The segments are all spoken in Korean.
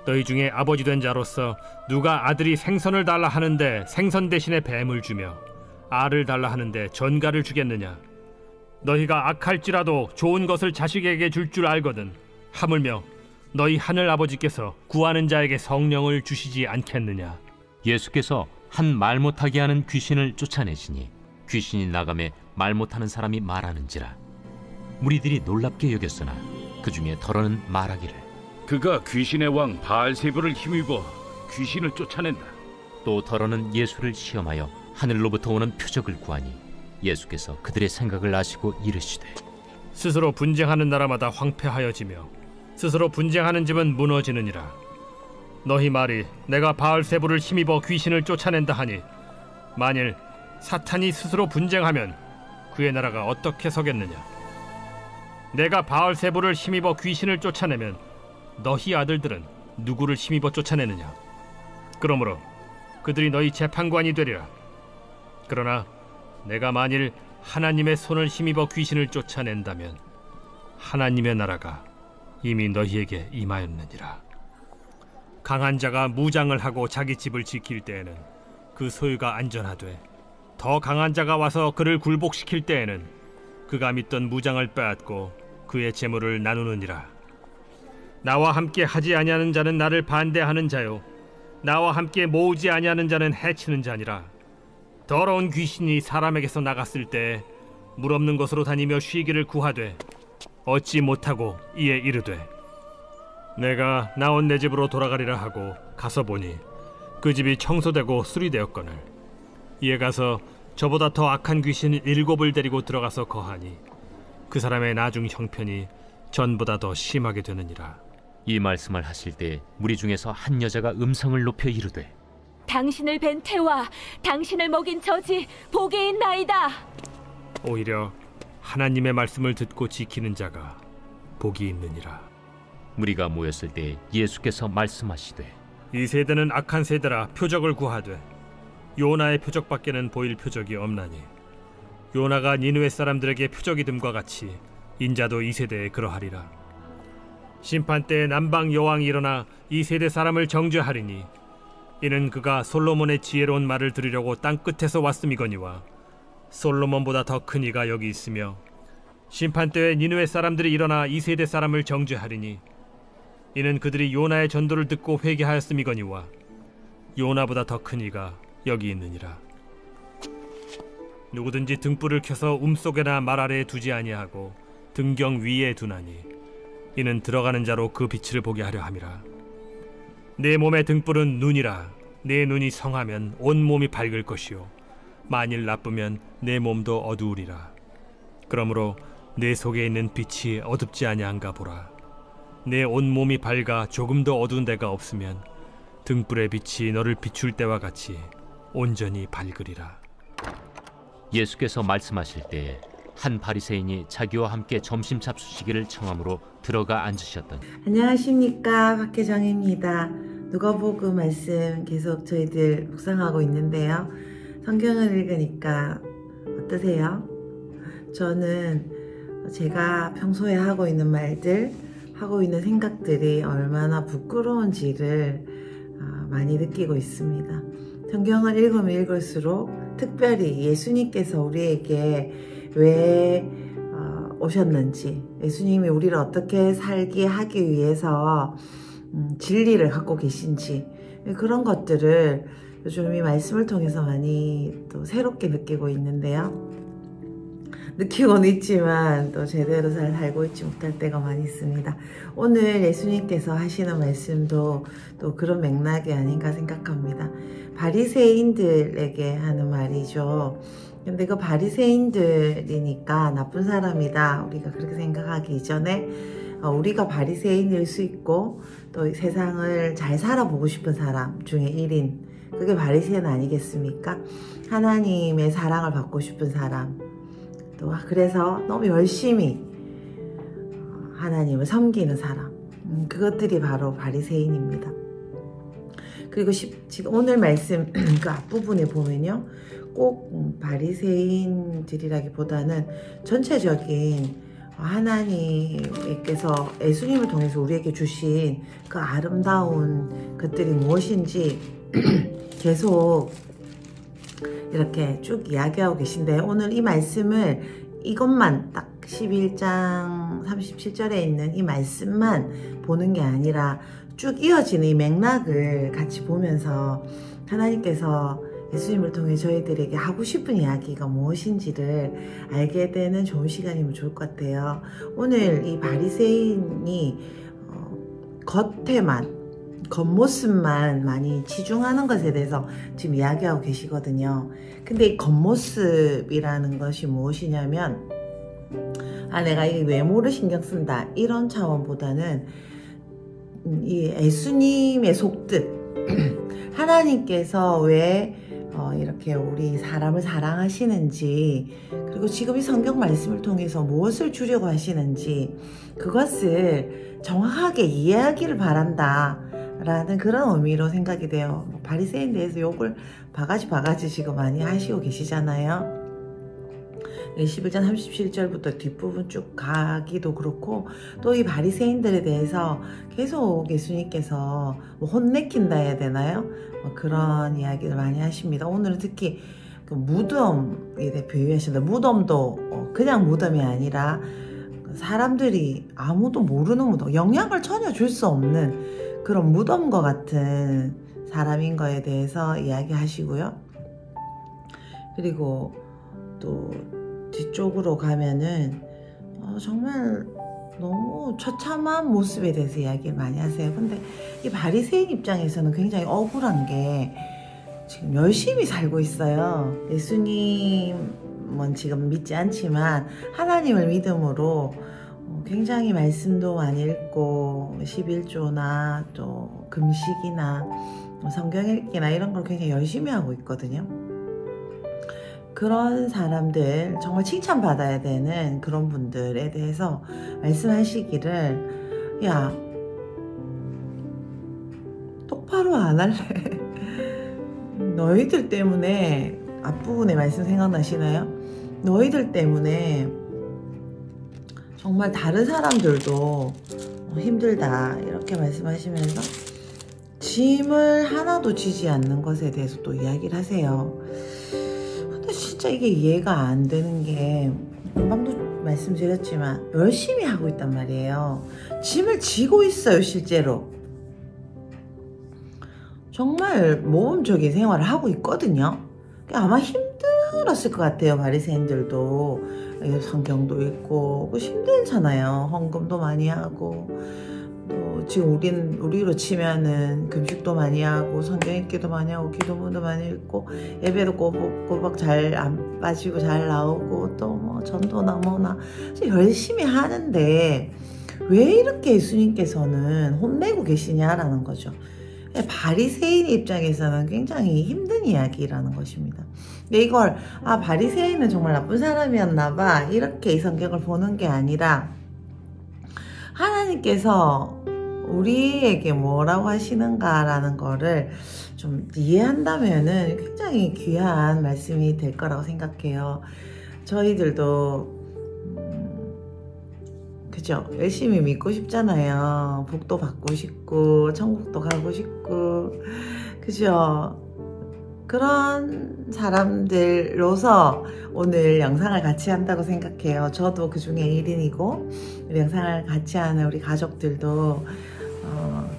너희 중에 아버지 된 자로서 누가 아들이 생선을 달라 하는데 생선 대신에 뱀을 주며 알을 달라 하는데 전갈을 주겠느냐? 너희가 악할지라도 좋은 것을 자식에게 줄 줄 알거든. 하물며 너희 하늘 아버지께서 구하는 자에게 성령을 주시지 않겠느냐? 예수께서 한 말 못하게 하는 귀신을 쫓아내시니 귀신이 나가매 말 못하는 사람이 말하는지라. 무리들이 놀랍게 여겼으나 그 중에 더러는 말하기를 그가 귀신의 왕 바알세불을 힘입어 귀신을 쫓아낸다. 또 더러는 예수를 시험하여 하늘로부터 오는 표적을 구하니 예수께서 그들의 생각을 아시고 이르시되 스스로 분쟁하는 나라마다 황폐하여지며 스스로 분쟁하는 집은 무너지느니라. 너희 말이 내가 바알세불을 힘입어 귀신을 쫓아낸다 하니 만일 사탄이 스스로 분쟁하면 그의 나라가 어떻게 서겠느냐? 내가 바알세불을 힘입어 귀신을 쫓아내면 너희 아들들은 누구를 힘입어 쫓아내느냐? 그러므로 그들이 너희 재판관이 되리라. 그러나 내가 만일 하나님의 손을 힘입어 귀신을 쫓아낸다면 하나님의 나라가 이미 너희에게 임하였느니라. 강한 자가 무장을 하고 자기 집을 지킬 때에는 그 소유가 안전하되 더 강한 자가 와서 그를 굴복시킬 때에는 그가 믿던 무장을 빼앗고 그의 재물을 나누느니라. 나와 함께 하지 아니하는 자는 나를 반대하는 자요 나와 함께 모으지 아니하는 자는 해치는 자니라. 더러운 귀신이 사람에게서 나갔을 때 물 없는 곳으로 다니며 쉬기를 구하되 얻지 못하고 이에 이르되 내가 나온 내 집으로 돌아가리라 하고 가서 보니 그 집이 청소되고 수리되었거늘 이에 가서 저보다 더 악한 귀신 7을 데리고 들어가서 거하니 그 사람의 나중 형편이 전보다 더 심하게 되느니라. 이 말씀을 하실 때 무리 중에서 한 여자가 음성을 높여 이르되 당신을 뵌 태와 당신을 먹인 저지 복이 있나이다. 오히려 하나님의 말씀을 듣고 지키는 자가 복이 있느니라. 무리가 모였을 때 예수께서 말씀하시되 이 세대는 악한 세대라 표적을 구하되 요나의 표적밖에는 보일 표적이 없나니 요나가 니느웨 사람들에게 표적이 됨과 같이 인자도 이 세대에 그러하리라. 심판 때에 남방 여왕이 일어나 이 세대 사람을 정죄하리니 이는 그가 솔로몬의 지혜로운 말을 들으려고 땅 끝에서 왔음이거니와 솔로몬보다 더 큰 이가 여기 있으며 심판 때에 니느웨 사람들이 일어나 이 세대 사람을 정죄하리니 이는 그들이 요나의 전도를 듣고 회개하였음이거니와 요나보다 더 큰 이가 여기 있느니라. 누구든지 등불을 켜서 움속에나 말 아래에 두지 아니하고 등경 위에 두나니 이는 들어가는 자로 그 빛을 보게 하려 함이라. 내 몸의 등불은 눈이라. 내 눈이 성하면 온 몸이 밝을 것이요 만일 나쁘면 내 몸도 어두우리라. 그러므로 내 속에 있는 빛이 어둡지 아니한가 보라. 내 온 몸이 밝아 조금도 어두운 데가 없으면 등불의 빛이 너를 비출 때와 같이 온전히 밝으리라. 예수께서 말씀하실 때 한 바리새인이 자기와 함께 점심 잡수시기를 청함으로 들어가 앉으셨더니 안녕하십니까, 박혜정입니다. 누가복음 말씀 계속 저희들 묵상하고 있는데요. 성경을 읽으니까 어떠세요? 저는 제가 평소에 하고 있는 말들, 하고 있는 생각들이 얼마나 부끄러운지를 많이 느끼고 있습니다. 성경을 읽으면 읽을수록 특별히 예수님께서 우리에게 왜 오셨는지, 예수님이 우리를 어떻게 살게 하기 위해서 진리를 갖고 계신지, 그런 것들을 요즘 이 말씀을 통해서 많이 또 새롭게 느끼고 있는데요. 느끼고는 있지만 또 제대로 잘 살고 있지 못할 때가 많이 있습니다. 오늘 예수님께서 하시는 말씀도 또 그런 맥락이 아닌가 생각합니다. 바리새인들에게 하는 말이죠. 근데 그 바리새인들이니까 나쁜 사람이다, 우리가 그렇게 생각하기 이전에 우리가 바리새인일 수 있고 또 세상을 잘 살아보고 싶은 사람 중에 1인, 그게 바리새인 아니겠습니까? 하나님의 사랑을 받고 싶은 사람, 또 그래서 너무 열심히 하나님을 섬기는 사람, 그것들이 바로 바리새인입니다. 그리고 지금 오늘 말씀 그 앞부분에 보면요, 꼭 바리새인들이라기보다는 전체적인 하나님께서 예수님을 통해서 우리에게 주신 그 아름다운 것들이 무엇인지 계속 이렇게 쭉 이야기하고 계신데, 오늘 이 말씀을 이것만 딱 11장 37절에 있는 이 말씀만 보는 게 아니라 쭉 이어지는 이 맥락을 같이 보면서 하나님께서 예수님을 통해 저희들에게 하고 싶은 이야기가 무엇인지를 알게 되는 좋은 시간이면 좋을 것 같아요. 오늘 이 바리새인이 겉에만, 겉모습만 많이 치중하는 것에 대해서 지금 이야기하고 계시거든요. 근데 이 겉모습이라는 것이 무엇이냐면, 내가 이 외모를 신경 쓴다, 이런 차원보다는 이 예수님의 속뜻, 하나님께서 왜 이렇게 우리 사람을 사랑하시는지, 그리고 지금 이 성경 말씀을 통해서 무엇을 주려고 하시는지, 그것을 정확하게 이해하기를 바란다 라는 그런 의미로 생각이 돼요. 바리새인에 대해서 욕을 바가지 지금 많이 하시고 계시잖아요. 11장 37절부터 뒷부분 쭉 가기도 그렇고, 또 이 바리새인들에 대해서 계속 예수님께서 뭐 혼내킨다 해야 되나요? 그런 이야기를 많이 하십니다. 오늘은 특히 그 무덤에 비유하신다. 무덤도 그냥 무덤이 아니라 사람들이 아무도 모르는 무덤, 영향을 전혀 줄 수 없는 그런 무덤과 같은 사람인 거에 대해서 이야기하시고요. 그리고 또 뒤쪽으로 가면은 정말 너무 처참한 모습에 대해서 이야기를 많이 하세요. 근데 이 바리새인 입장에서는 굉장히 억울한 게, 지금 열심히 살고 있어요. 예수님은 지금 믿지 않지만 하나님을 믿음으로 굉장히 말씀도 많이 읽고 11조나 또 금식이나 성경 읽기나 이런 걸 굉장히 열심히 하고 있거든요. 그런 사람들, 정말 칭찬받아야 되는 그런 분들에 대해서 말씀하시기를, 야, 똑바로 안 할래? 너희들 때문에, 앞부분에 말씀 생각나시나요? 너희들 때문에 정말 다른 사람들도 힘들다, 이렇게 말씀하시면서 짐을 하나도 지지 않는 것에 대해서 또 이야기를 하세요. 근데 진짜 이게 이해가 안 되는 게, 금방도 말씀드렸지만 열심히 하고 있단 말이에요. 짐을 지고 있어요. 실제로 정말 모험적인 생활을 하고 있거든요. 아마 힘들었을 것 같아요. 바리새인들도 성경도 읽고 힘들잖아요. 헌금도 많이 하고, 또 지금 우리로 치면은 금식도 많이 하고, 성경 읽기도 많이 하고, 기도문도 많이 읽고, 예배도 꼬박꼬박 잘 안 빠지고 잘 나오고, 또 뭐 전도나 뭐나 열심히 하는데 왜 이렇게 예수님께서는 혼내고 계시냐라는 거죠. 바리새인 입장에서는 굉장히 힘든 이야기라는 것입니다. 근데 이걸 바리새인은 정말 나쁜 사람이었나 봐, 이렇게 이 성경을 보는 게 아니라, 하나님께서 우리에게 뭐라고 하시는가라는 거를 좀 이해한다면은 굉장히 귀한 말씀이 될 거라고 생각해요. 저희들도 그죠? 열심히 믿고 싶잖아요. 복도 받고 싶고 천국도 가고 싶고, 그죠? 그런 사람들로서 오늘 영상을 같이 한다고 생각해요. 저도 그 중에 1인이고 우리 영상을 같이 하는 우리 가족들도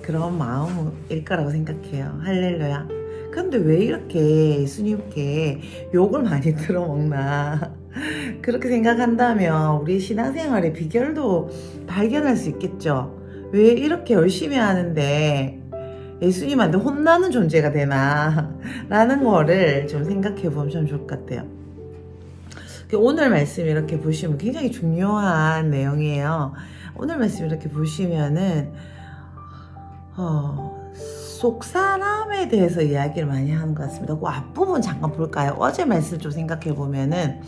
그런 마음일 거라고 생각해요. 할렐루야. 근데 왜 이렇게 예수님께 욕을 많이 들어먹나, 그렇게 생각한다면 우리 신앙생활의 비결도 발견할 수 있겠죠. 왜 이렇게 열심히 하는데 예수님한테 혼나는 존재가 되나 라는 거를 좀 생각해 보면 참 좋을 것 같아요. 오늘 말씀 이렇게 보시면 굉장히 중요한 내용이에요. 오늘 말씀 이렇게 보시면은 속 사람에 대해서 이야기를 많이 하는 것 같습니다. 그 앞부분 잠깐 볼까요? 어제 말씀 좀 생각해 보면은,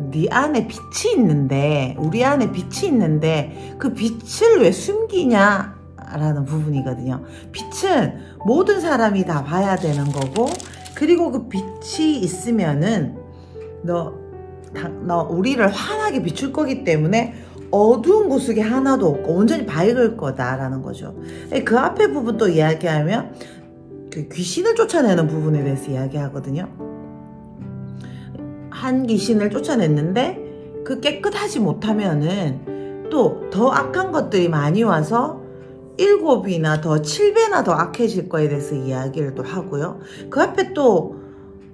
네 안에 빛이 있는데, 우리 안에 빛이 있는데 그 빛을 왜 숨기냐 라는 부분이거든요. 빛은 모든 사람이 다 봐야 되는 거고, 그리고 그 빛이 있으면은 우리를 환하게 비출 거기 때문에 어두운 구석이 하나도 없고 온전히 밝을 거다라는 거죠. 그 앞에 부분 또 이야기하면 그 귀신을 쫓아내는 부분에 대해서 이야기하거든요. 한 귀신을 쫓아냈는데 그 깨끗하지 못하면은 또 더 악한 것들이 많이 와서 7이나 더 7배나 더 악해질 거에 대해서 이야기를 또 하고요. 그 앞에 또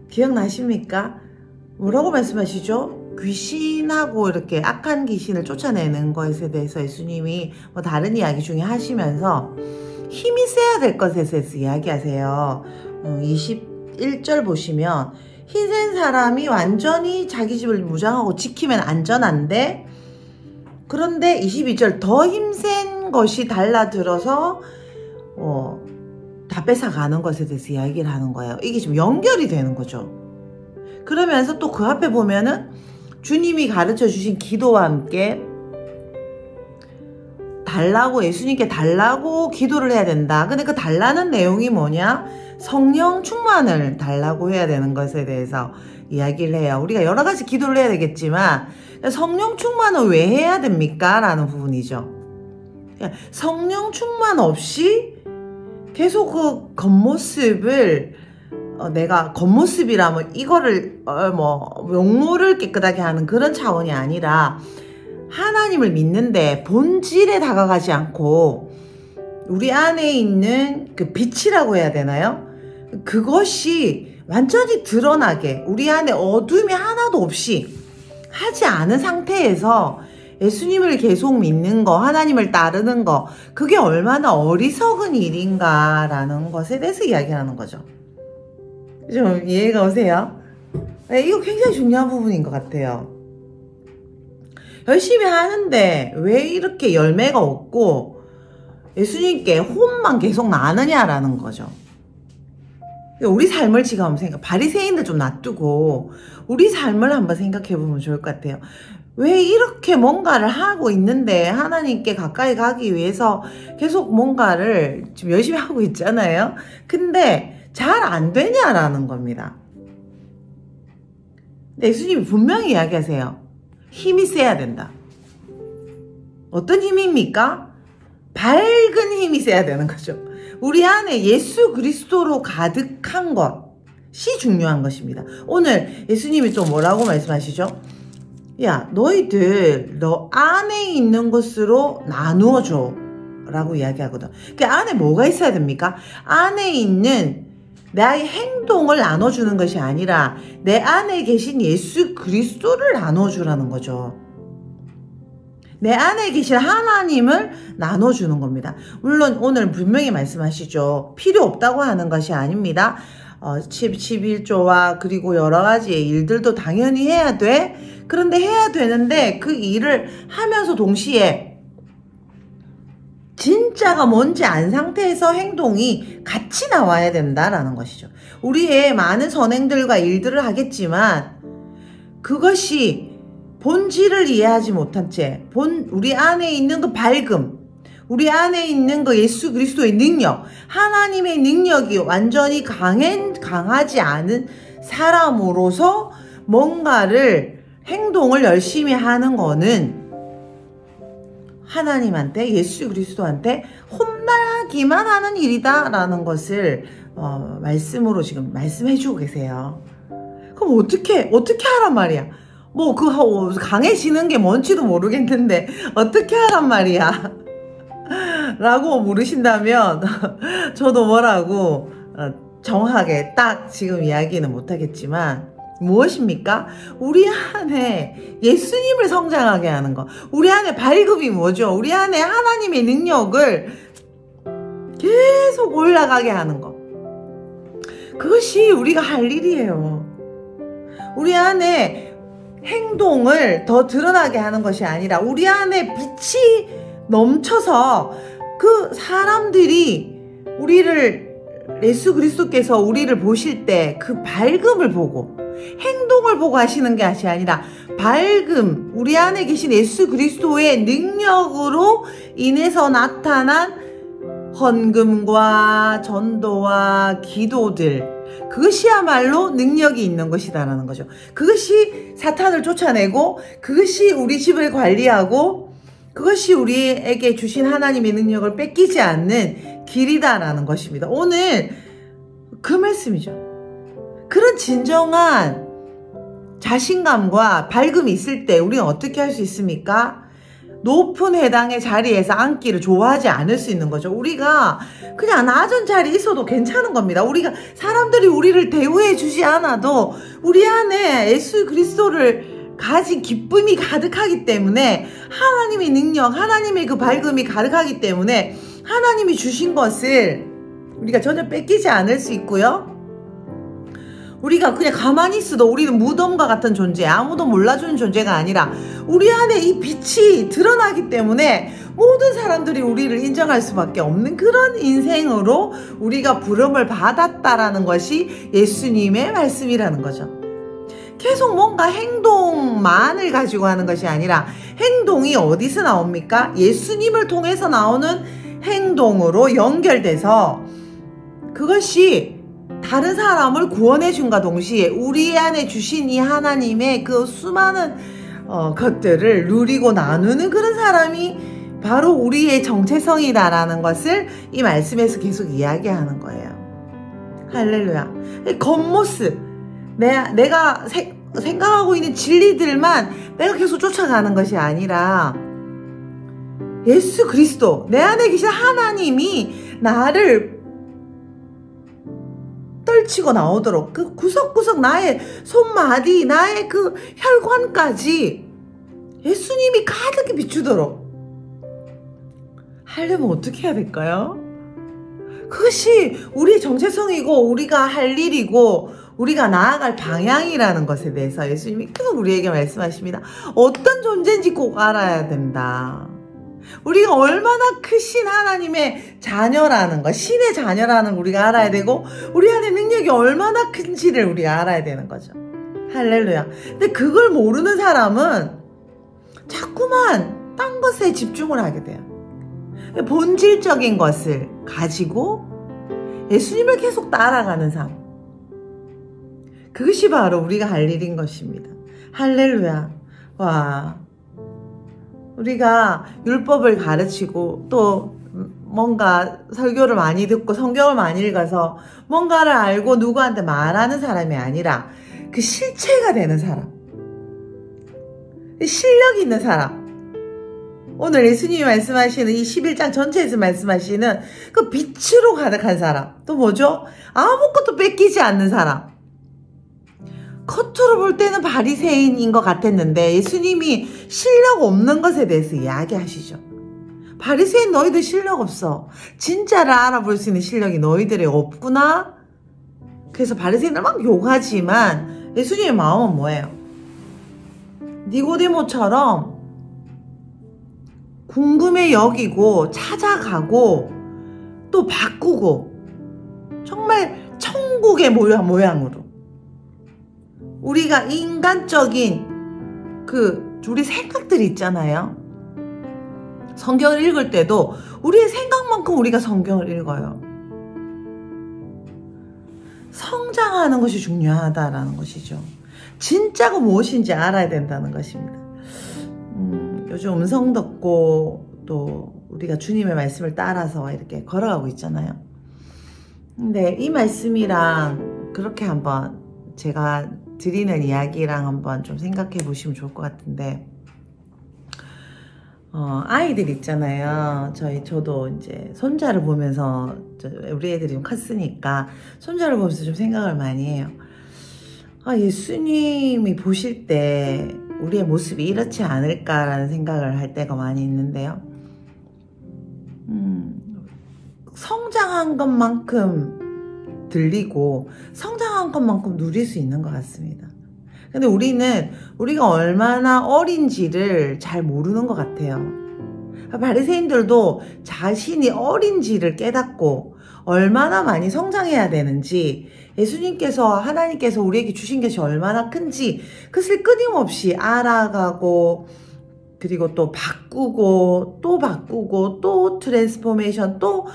기억나십니까? 뭐라고 말씀하시죠? 귀신하고 이렇게 악한 귀신을 쫓아내는 것에 대해서 예수님이 뭐 다른 이야기 중에 하시면서 힘이 세야 될 것에 대해서 이야기하세요. 21절 보시면 힘센 사람이 완전히 자기 집을 무장하고 지키면 안전한데, 그런데 22절 더 힘센 것이 달라들어서 다 뺏어가는 것에 대해서 이야기를 하는 거예요. 이게 지금 연결이 되는 거죠. 그러면서 또 그 앞에 보면은 주님이 가르쳐 주신 기도와 함께 달라고, 예수님께 달라고 기도를 해야 된다. 근데 그 달라는 내용이 뭐냐? 성령 충만을 달라고 해야 되는 것에 대해서 이야기를 해요. 우리가 여러 가지 기도를 해야 되겠지만 성령 충만은 왜 해야 됩니까? 라는 부분이죠. 성령 충만 없이 계속 그 겉모습을 내가 겉모습이라면 이거를 용모를 깨끗하게 하는 그런 차원이 아니라 하나님을 믿는데 본질에 다가가지 않고 우리 안에 있는 그 빛이라고 해야 되나요? 그것이 완전히 드러나게 우리 안에 어둠이 하나도 없이 하지 않은 상태에서 예수님을 계속 믿는 거, 하나님을 따르는 거, 그게 얼마나 어리석은 일인가라는 것에 대해서 이야기하는 거죠. 좀 이해가 오세요? 네, 이거 굉장히 중요한 부분인 것 같아요. 열심히 하는데 왜 이렇게 열매가 없고 예수님께 혼만 계속 나느냐라는 거죠. 우리 삶을 지금 한번 바리새인들 좀 놔두고 우리 삶을 한번 생각해 보면 좋을 것 같아요. 왜 이렇게 뭔가를 하고 있는데 하나님께 가까이 가기 위해서 계속 뭔가를 지금 열심히 하고 있잖아요. 근데 잘 안 되냐라는 겁니다. 근데 예수님이 분명히 이야기하세요. 힘이 세야 된다. 어떤 힘입니까? 밝은 힘이 세야 되는 거죠. 우리 안에 예수 그리스도로 가득한 것이 중요한 것입니다. 오늘 예수님이 또 뭐라고 말씀하시죠? 야, 너희들 너 안에 있는 것으로 나누어 줘 라고 이야기하거든. 그 안에 뭐가 있어야 됩니까? 안에 있는 나의 행동을 나눠주는 것이 아니라 내 안에 계신 예수 그리스도를 나눠주라는 거죠. 내 안에 계신 하나님을 나눠주는 겁니다. 물론 오늘 분명히 말씀하시죠. 필요 없다고 하는 것이 아닙니다. 11조와 그리고 여러 가지의 일들도 당연히 해야 돼. 그런데 해야 되는데 그 일을 하면서 동시에 진짜가 뭔지 안 상태에서 행동이 같이 나와야 된다라는 것이죠. 우리의 많은 선행들과 일들을 하겠지만 그것이 본질을 이해하지 못한 채 우리 안에 있는 그 밝음, 우리 안에 있는 그 예수 그리스도의 능력, 하나님의 능력이 완전히 강하지 않은 사람으로서 뭔가를 행동을 열심히 하는 거는 하나님한테, 예수 그리스도한테 혼나기만 하는 일이다라는 것을 말씀으로 지금 말씀해주고 계세요. 그럼 어떻게 하란 말이야? 강해지는 게 뭔지도 모르겠는데 어떻게 하란 말이야? 라고 물으신다면 저도 뭐라고 정확하게 딱 지금 이야기는 못하겠지만 무엇입니까? 우리 안에 예수님을 성장하게 하는 거. 우리 안에 밝음이 뭐죠? 우리 안에 하나님의 능력을 계속 올라가게 하는 거. 그것이 우리가 할 일이에요. 우리 안에 행동을 더 드러나게 하는 것이 아니라 우리 안에 빛이 넘쳐서 그 사람들이 예수 그리스도께서 우리를 보실 때 그 밝음을 보고 행동을 보고 하시는 것이 아니라 밝음, 우리 안에 계신 예수 그리스도의 능력으로 인해서 나타난 헌금과 전도와 기도들, 그것이야말로 능력이 있는 것이다라는 거죠. 그것이 사탄을 쫓아내고, 그것이 우리 집을 관리하고, 그것이 우리에게 주신 하나님의 능력을 뺏기지 않는 길이다라는 것입니다. 오늘 그 말씀이죠. 그런 진정한 자신감과 밝음이 있을 때 우리는 어떻게 할 수 있습니까? 높은 회당의 자리에서 앉기를 좋아하지 않을 수 있는 거죠. 우리가 그냥 낮은 자리에 있어도 괜찮은 겁니다. 우리가 사람들이 우리를 대우해 주지 않아도 우리 안에 예수 그리스도를 가진 기쁨이 가득하기 때문에, 하나님의 능력, 하나님의 그 밝음이 가득하기 때문에 하나님이 주신 것을 우리가 전혀 뺏기지 않을 수 있고요. 우리가 그냥 가만히 있어도 우리는 무덤과 같은 존재, 아무도 몰라주는 존재가 아니라 우리 안에 이 빛이 드러나기 때문에 모든 사람들이 우리를 인정할 수밖에 없는 그런 인생으로 우리가 부름을 받았다라는 것이 예수님의 말씀이라는 거죠. 계속 뭔가 행동만을 가지고 하는 것이 아니라, 행동이 어디서 나옵니까? 예수님을 통해서 나오는 행동으로 연결돼서 그것이 다른 사람을 구원해 준과 동시에 우리 안에 주신 이 하나님의 그 수많은 것들을 누리고 나누는 그런 사람이 바로 우리의 정체성이다라는 것을 이 말씀에서 계속 이야기하는 거예요. 할렐루야. 겉모습, 내가 생각하고 있는 진리들만 내가 계속 쫓아가는 것이 아니라, 예수 그리스도, 내 안에 계신 하나님이 나를 떨치고 나오도록, 그 구석구석 나의 손마디, 나의 그 혈관까지 예수님이 가득히 비추도록 하려면 어떻게 해야 될까요? 그것이 우리의 정체성이고 우리가 할 일이고 우리가 나아갈 방향이라는 것에 대해서 예수님이 계속 우리에게 말씀하십니다. 어떤 존재인지 꼭 알아야 된다. 우리가 얼마나 크신 하나님의 자녀라는 것, 신의 자녀라는 걸 우리가 알아야 되고, 우리 안에 능력이 얼마나 큰지를 우리가 알아야 되는 거죠. 할렐루야. 근데 그걸 모르는 사람은 자꾸만 딴 것에 집중을 하게 돼요. 본질적인 것을 가지고 예수님을 계속 따라가는 삶, 그것이 바로 우리가 할 일인 것입니다. 할렐루야. 와, 우리가 율법을 가르치고 또 뭔가 설교를 많이 듣고 성경을 많이 읽어서 뭔가를 알고 누구한테 말하는 사람이 아니라 그 실체가 되는 사람, 실력이 있는 사람, 오늘 예수님이 말씀하시는 이 11장 전체에서 말씀하시는 그 빛으로 가득한 사람, 또 뭐죠? 아무것도 뺏기지 않는 사람. 겉으로 볼 때는 바리새인인 것 같았는데 예수님이 실력 없는 것에 대해서 이야기하시죠. 바리새인 너희들 실력 없어. 진짜를 알아볼 수 있는 실력이 너희들에 없구나. 그래서 바리새인을 막 욕하지만 예수님의 마음은 뭐예요? 니고데모처럼 궁금해 여기고 찾아가고 또 바꾸고, 정말 천국의 모양으로 우리가 인간적인 우리 생각들이 있잖아요. 성경을 읽을 때도 우리의 생각만큼 우리가 성경을 읽어요. 성장하는 것이 중요하다라는 것이죠. 진짜가 무엇인지 알아야 된다는 것입니다. 요즘 음성 듣고 또 우리가 주님의 말씀을 따라서 이렇게 걸어가고 있잖아요. 근데 이 말씀이랑 그렇게 한번 제가 드리는 이야기랑 한번 좀 생각해 보시면 좋을 것 같은데, 아이들 있잖아요. 저도 이제 손자를 보면서, 우리 애들이 좀 컸으니까 손자를 보면서 좀 생각을 많이 해요. 예수님이 보실 때 우리의 모습이 이렇지 않을까라는 생각을 할 때가 많이 있는데요. 성장한 것만큼 들리고 성장한 것만큼 누릴 수 있는 것 같습니다. 근데 우리가 얼마나 어린지를 잘 모르는 것 같아요. 바리새인들도 자신이 어린지를 깨닫고 얼마나 많이 성장해야 되는지, 예수님께서, 하나님께서 우리에게 주신 것이 얼마나 큰지 그것을 끊임없이 알아가고 그리고 또 바꾸고 또 바꾸고 또 트랜스포메이션 또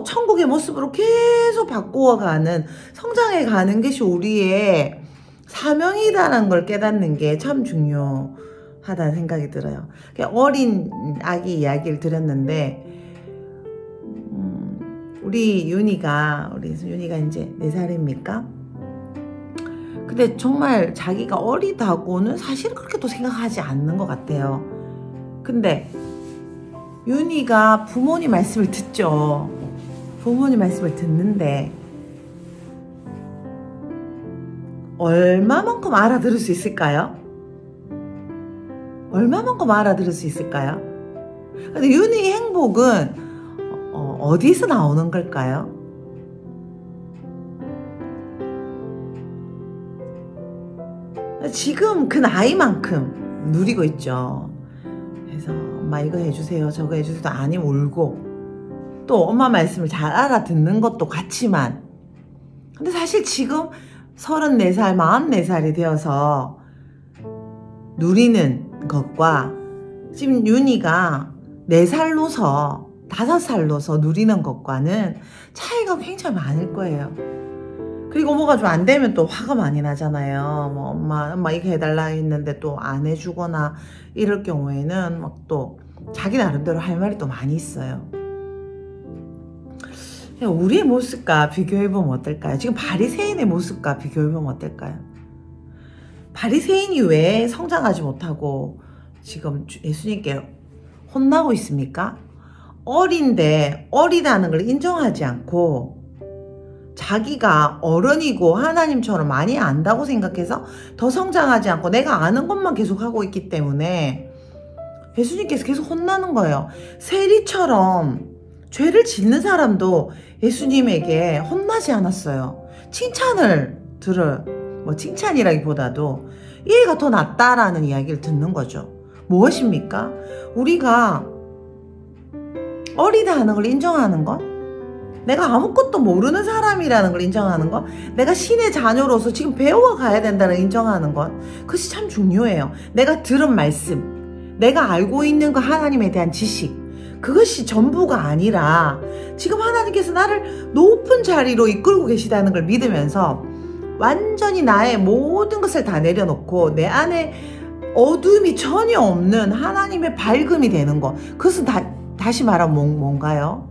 천국의 모습으로 계속 바꾸어가는 성장해가는 것이 우리의 사명이다라는 걸 깨닫는 게 참 중요하다는 생각이 들어요. 어린 아기 이야기를 드렸는데 우리 윤희가 이제 4살입니까? 근데 정말 자기가 어리다고는 사실 그렇게 또 생각하지 않는 것 같아요. 근데 윤희가 부모님 말씀을 듣죠. 부모님 말씀을 듣는데 얼마만큼 알아들을 수 있을까요? 얼마만큼 알아들을 수 있을까요? 근데 윤희의 행복은 어디서 나오는 걸까요? 지금 그 나이만큼 누리고 있죠. 그래서 엄마 이거 해주세요 저거 해주세요 아니면 울고 또 엄마 말씀을 잘 알아듣는 것도 같지만 근데 사실 지금 34살 44살이 되어서 누리는 것과 지금 윤희가 4살로서 5살로서 누리는 것과는 차이가 굉장히 많을 거예요. 그리고 뭐가 좀 안 되면 또 화가 많이 나잖아요. 뭐 엄마 이거 해달라 했는데 또 안 해주거나 이럴 경우에는 막 또 자기 나름대로 할 말이 또 많이 있어요. 우리의 모습과 비교해보면 어떨까요? 지금 바리새인의 모습과 비교해보면 어떨까요? 바리새인이 왜 성장하지 못하고 지금 예수님께 혼나고 있습니까? 어린데 어리다는 걸 인정하지 않고 자기가 어른이고 하나님처럼 많이 안다고 생각해서 더 성장하지 않고 내가 아는 것만 계속 하고 있기 때문에 예수님께서 계속 혼나는 거예요. 세리처럼 죄를 짓는 사람도 예수님에게 혼나지 않았어요. 칭찬을 칭찬이라기보다도 얘가 더 낫다라는 이야기를 듣는 거죠. 무엇입니까? 우리가 어리다 하는 걸 인정하는 것, 내가 아무것도 모르는 사람이라는 걸 인정하는 것, 내가 신의 자녀로서 지금 배워가야 된다는 걸 인정하는 것, 그것이 참 중요해요. 내가 들은 말씀, 내가 알고 있는 그 하나님에 대한 지식, 그것이 전부가 아니라 지금 하나님께서 나를 높은 자리로 이끌고 계시다는 걸 믿으면서 완전히 나의 모든 것을 다 내려놓고 내 안에 어둠이 전혀 없는 하나님의 밝음이 되는 것, 그것은 다시 말하면 뭔가요?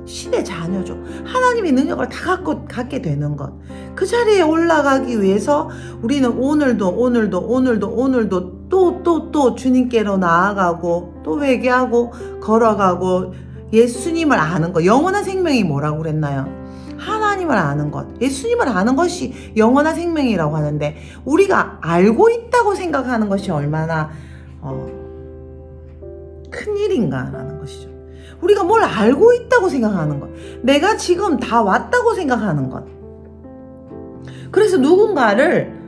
신의 자녀죠. 하나님의 능력을 다 갖게 되는 것. 그 자리에 올라가기 위해서 우리는 오늘도 또 주님께로 나아가고 또 회개하고 걸어가고 예수님을 아는 것. 영원한 생명이 뭐라고 그랬나요? 하나님을 아는 것. 예수님을 아는 것이 영원한 생명이라고 하는데 우리가 알고 있다고 생각하는 것이 얼마나 큰일인가라는 것이죠. 우리가 뭘 알고 있다고 생각하는 것, 내가 지금 다 왔다고 생각하는 것, 그래서 누군가를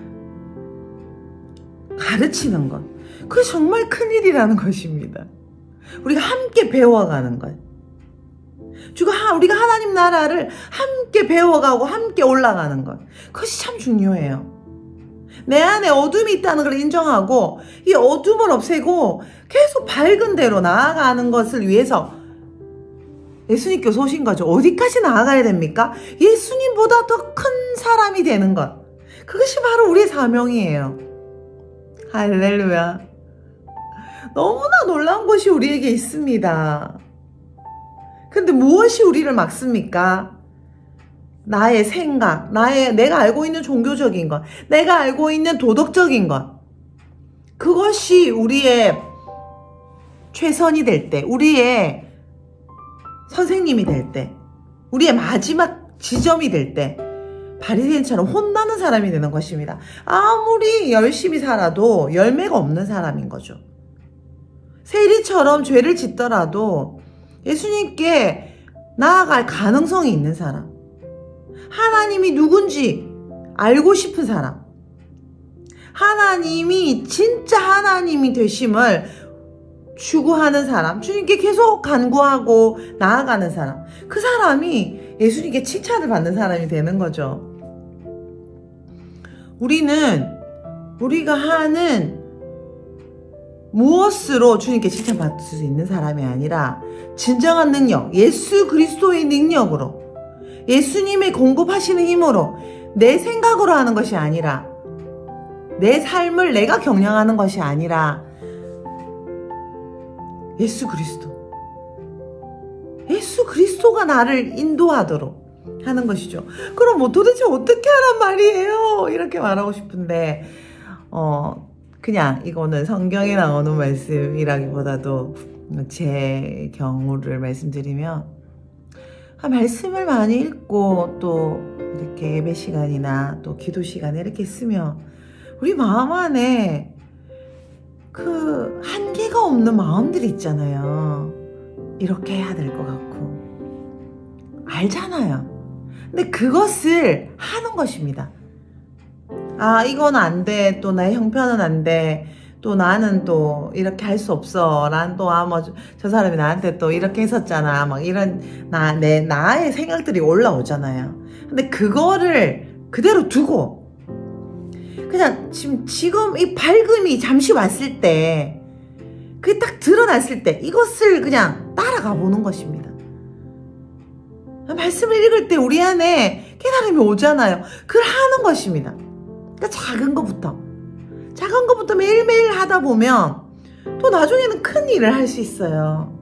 가르치는 것, 그게 정말 큰일이라는 것입니다. 우리가 함께 배워가는 것, 우리가 하나님 나라를 함께 배워가고 함께 올라가는 것, 그것이 참 중요해요. 내 안에 어둠이 있다는 걸 인정하고 이 어둠을 없애고 계속 밝은 대로 나아가는 것을 위해서 예수님께서 오신 거죠. 어디까지 나아가야 됩니까? 예수님보다 더 큰 사람이 되는 것. 그것이 바로 우리의 사명이에요. 할렐루야. 너무나 놀라운 것이 우리에게 있습니다. 근데 무엇이 우리를 막습니까? 나의 생각, 내가 알고 있는 종교적인 것, 내가 알고 있는 도덕적인 것. 그것이 우리의 최선이 될 때, 우리의 선생님이 될 때, 우리의 마지막 지점이 될 때 바리새인처럼 혼나는 사람이 되는 것입니다. 아무리 열심히 살아도 열매가 없는 사람인 거죠. 세리처럼 죄를 짓더라도 예수님께 나아갈 가능성이 있는 사람, 하나님이 누군지 알고 싶은 사람, 하나님이 진짜 하나님이 되심을 추구하는 사람, 주님께 계속 간구하고 나아가는 사람, 그 사람이 예수님께 칭찬을 받는 사람이 되는 거죠. 우리가 하는 무엇으로 주님께 칭찬받을 수 있는 사람이 아니라 진정한 능력, 예수 그리스도의 능력으로, 예수님의 공급하시는 힘으로, 내 생각으로 하는 것이 아니라, 내 삶을 내가 경영하는 것이 아니라 예수 그리스도가 나를 인도하도록 하는 것이죠. 그럼 뭐 도대체 어떻게 하란 말이에요? 이렇게 말하고 싶은데 그냥 이거는 성경에 나오는 말씀이라기보다도 제 경우를 말씀드리면, 말씀을 많이 읽고 또 이렇게 예배 시간이나 또 기도 시간에 이렇게 있으면 우리 마음 안에 그 한계가 없는 마음들이 있잖아요. 이렇게 해야 될 것 같고 알잖아요. 근데 그것을 하는 것입니다. 아, 이건 안 돼. 또 나의 형편은 안 돼. 또 나는 또 이렇게 할 수 없어. 난 또 저 사람이 나한테 또 이렇게 했었잖아. 막 이런 나의 생각들이 올라오잖아요. 근데 그거를 그대로 두고 그냥 지금 이 밝음이 잠시 왔을 때, 그게 딱 드러났을 때 이것을 그냥 따라가 보는 것입니다. 말씀을 읽을 때 우리 안에 깨달음이 오잖아요. 그걸 하는 것입니다. 그러니까 작은 것부터 매일매일 하다 보면 또 나중에는 큰 일을 할 수 있어요.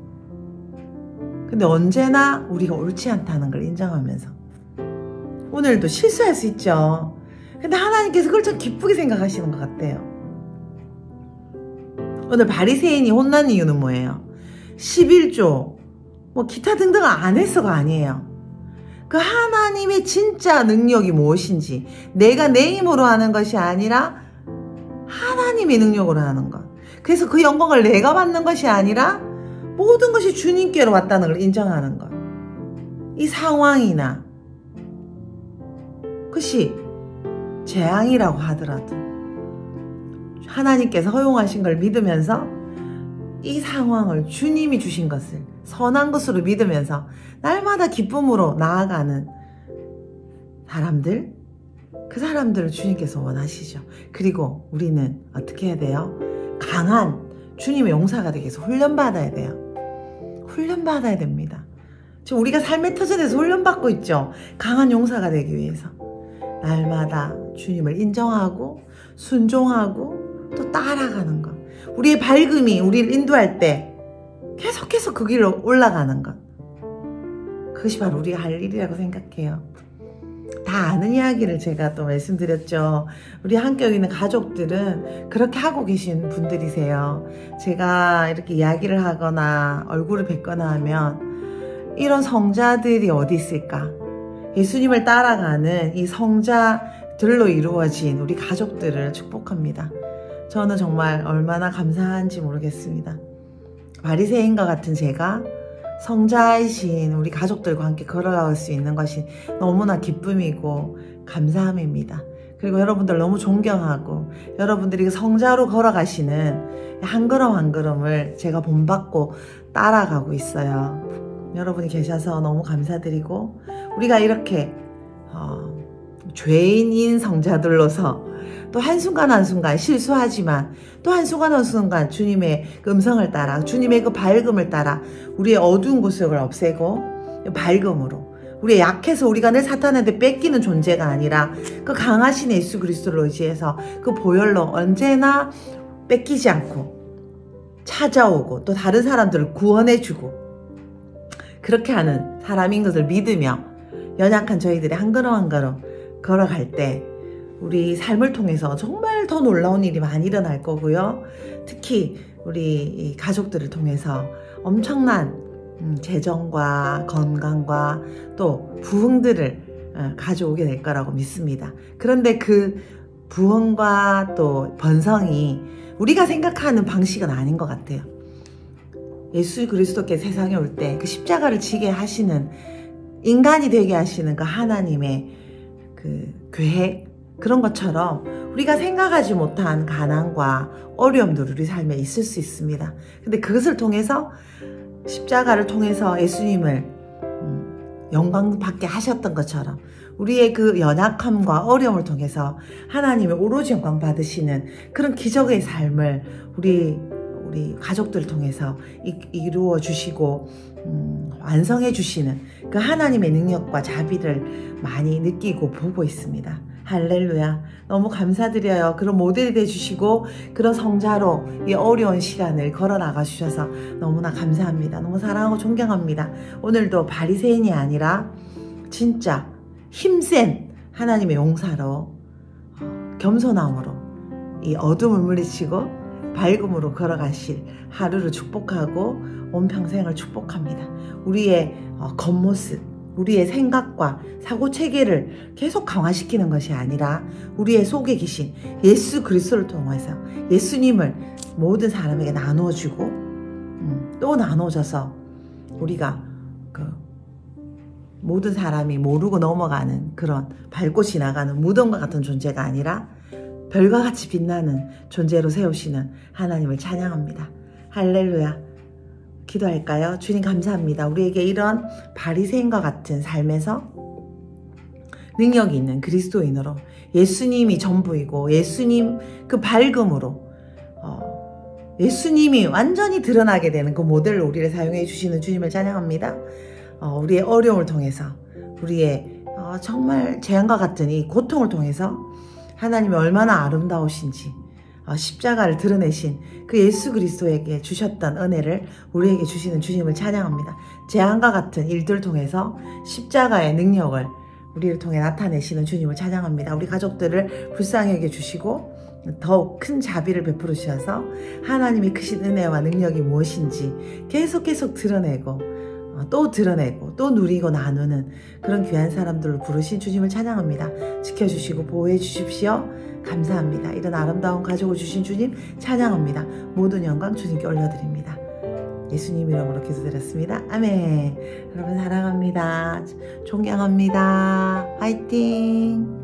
근데 언제나 우리가 옳지 않다는 걸 인정하면서, 오늘도 실수할 수 있죠. 근데 하나님께서 그걸 좀 기쁘게 생각하시는 것 같아요. 오늘 바리새인이 혼난 이유는 뭐예요? 11조 뭐 기타 등등 안 해서가 아니에요. 그 하나님의 진짜 능력이 무엇인지, 내가 내 힘으로 하는 것이 아니라 하나님의 능력으로 하는 것. 그래서 그 영광을 내가 받는 것이 아니라 모든 것이 주님께로 왔다는 걸 인정하는 것. 이 상황이나 그것이 재앙이라고 하더라도 하나님께서 허용하신 걸 믿으면서 이 상황을 주님이 주신 것을 선한 것으로 믿으면서 날마다 기쁨으로 나아가는 사람들, 그 사람들을 주님께서 원하시죠. 그리고 우리는 어떻게 해야 돼요? 강한 주님의 용사가 되기 위해서 훈련받아야 돼요. 훈련받아야 됩니다. 지금 우리가 삶의 터전에서 훈련받고 있죠. 강한 용사가 되기 위해서 날마다 주님을 인정하고 순종하고 또 따라가는 것. 우리의 밝음이 우리를 인도할 때 계속해서 그 길로 올라가는 것. 그것이 바로 우리가 할 일이라고 생각해요. 다 아는 이야기를 제가 또 말씀드렸죠. 우리 함께 있는 가족들은 그렇게 하고 계신 분들이세요. 제가 이렇게 이야기를 하거나 얼굴을 뵙거나 하면 이런 성자들이 어디 있을까? 예수님을 따라가는 이 성자들로 이루어진 우리 가족들을 축복합니다. 저는 정말 얼마나 감사한지 모르겠습니다. 바리새인과 같은 제가 성자이신 우리 가족들과 함께 걸어갈 수 있는 것이 너무나 기쁨이고 감사함입니다. 그리고 여러분들 너무 존경하고, 여러분들이 성자로 걸어가시는 한 걸음 한 걸음을 제가 본받고 따라가고 있어요. 여러분이 계셔서 너무 감사드리고, 우리가 이렇게 죄인인 성자들로서 또 한순간 한순간 실수하지만 또 한순간 한순간 주님의 그 음성을 따라, 주님의 그 밝음을 따라 우리의 어두운 구석을 없애고 밝음으로, 우리의 약해서 우리가 늘 사탄한테 뺏기는 존재가 아니라 그 강하신 예수 그리스도를 의지해서 그 보혈로 언제나 뺏기지 않고 찾아오고 또 다른 사람들을 구원해주고 그렇게 하는 사람인 것을 믿으며 연약한 저희들이 한 걸음 한 걸음 걸어갈 때 우리 삶을 통해서 정말 더 놀라운 일이 많이 일어날 거고요. 특히 우리 가족들을 통해서 엄청난 재정과 건강과 또 부흥들을 가져오게 될 거라고 믿습니다. 그런데 그 부흥과 또 번성이 우리가 생각하는 방식은 아닌 것 같아요. 예수 그리스도께서 세상에 올 때 그 십자가를 지게 하시는, 인간이 되게 하시는 그 하나님의 그 계획, 그런 것처럼 우리가 생각하지 못한 가난과 어려움도 우리 삶에 있을 수 있습니다. 근데 그것을 통해서, 십자가를 통해서 예수님을 영광 받게 하셨던 것처럼 우리의 그 연약함과 어려움을 통해서 하나님의 오로지 영광 받으시는 그런 기적의 삶을 우리 우리 가족들을 통해서 이루어 주시고 완성해 주시는 그 하나님의 능력과 자비를 많이 느끼고 보고 있습니다. 할렐루야. 너무 감사드려요. 그런 모델이 되주시고 그런 성자로 이 어려운 시간을 걸어 나가 주셔서 너무나 감사합니다. 너무 사랑하고 존경합니다. 오늘도 바리새인이 아니라 진짜 힘센 하나님의 용사로 겸손함으로 이 어둠을 물리치고 밝음으로 걸어가실 하루를 축복하고 온 평생을 축복합니다. 우리의 겉모습, 우리의 생각과 사고체계를 계속 강화시키는 것이 아니라 우리의 속에 계신 예수 그리스도를 통해서 예수님을 모든 사람에게 나눠주고 또 나눠져서 우리가 그 모든 사람이 모르고 넘어가는 그런 밟고 지나가는 무덤과 같은 존재가 아니라 별과 같이 빛나는 존재로 세우시는 하나님을 찬양합니다. 할렐루야. 기도할까요? 주님 감사합니다. 우리에게 이런 바리새인과 같은 삶에서 능력이 있는 그리스도인으로 예수님이 전부이고 예수님 그 밝음으로 예수님이 완전히 드러나게 되는 그 모델로 우리를 사용해 주시는 주님을 찬양합니다. 우리의 어려움을 통해서 우리의 정말 재앙과 같은 이 고통을 통해서 하나님이 얼마나 아름다우신지 십자가를 드러내신 그 예수 그리스도에게 주셨던 은혜를 우리에게 주시는 주님을 찬양합니다. 재앙과 같은 일들을 통해서 십자가의 능력을 우리를 통해 나타내시는 주님을 찬양합니다. 우리 가족들을 불쌍히 여겨주시고 더욱 큰 자비를 베풀어 주셔서 하나님의 크신 은혜와 능력이 무엇인지 계속 드러내고 또 드러내고 또 누리고 나누는 그런 귀한 사람들을 부르신 주님을 찬양합니다. 지켜주시고 보호해 주십시오. 감사합니다. 이런 아름다운 가족을 주신 주님 찬양합니다. 모든 영광 주님께 올려드립니다. 예수님 이름으로 기도드렸습니다. 아멘. 여러분 사랑합니다. 존경합니다. 화이팅.